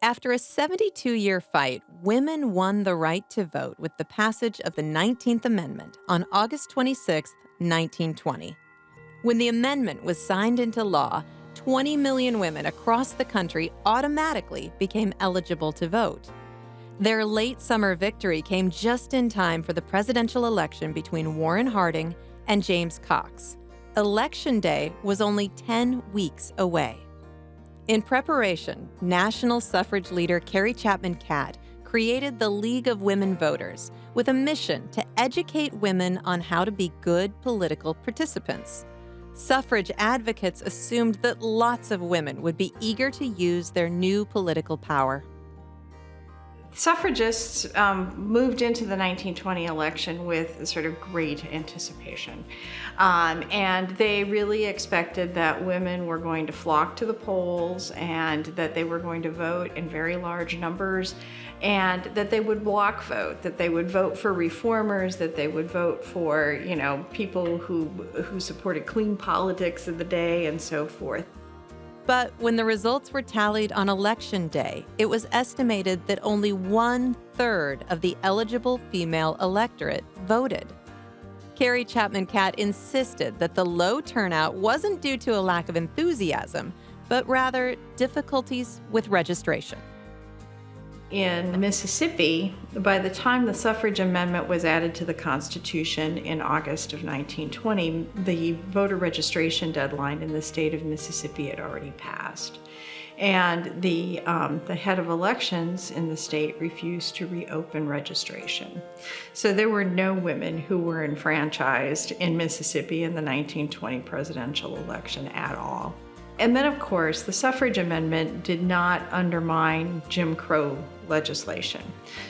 After a 72-year fight, women won the right to vote with the passage of the 19th Amendment on August 26, 1920. When the amendment was signed into law, 20 million women across the country automatically became eligible to vote. Their late summer victory came just in time for the presidential election between Warren Harding and James Cox. Election Day was only 10 weeks away. In preparation, national suffrage leader Carrie Chapman Catt created the League of Women Voters with a mission to educate women on how to be good political participants. Suffrage advocates assumed that lots of women would be eager to use their new political power. Suffragists moved into the 1920 election with sort of great anticipation. And they really expected that women were going to flock to the polls and that they were going to vote in very large numbers and that they would block vote, that they would vote for reformers, that they would vote for, people who supported clean politics of the day and so forth. But when the results were tallied on Election Day, it was estimated that only 1/3 of the eligible female electorate voted. Carrie Chapman Catt insisted that the low turnout wasn't due to a lack of enthusiasm, but rather difficulties with registration. In Mississippi, by the time the suffrage amendment was added to the Constitution in August of 1920, the voter registration deadline in the state of Mississippi had already passed. And the head of elections in the state refused to reopen registration. So there were no women who were enfranchised in Mississippi in the 1920 presidential election at all. And then, of course, the suffrage amendment did not undermine Jim Crow legislation.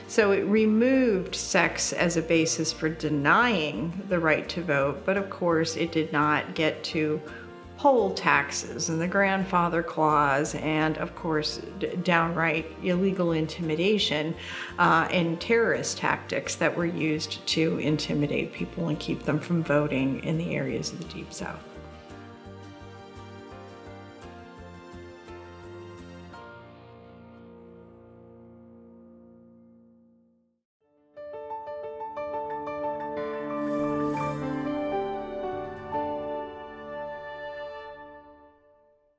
So it removed sex as a basis for denying the right to vote, but of course it did not get to poll taxes and the grandfather clause and, of course, downright illegal intimidation and terrorist tactics that were used to intimidate people and keep them from voting in the areas of the Deep South.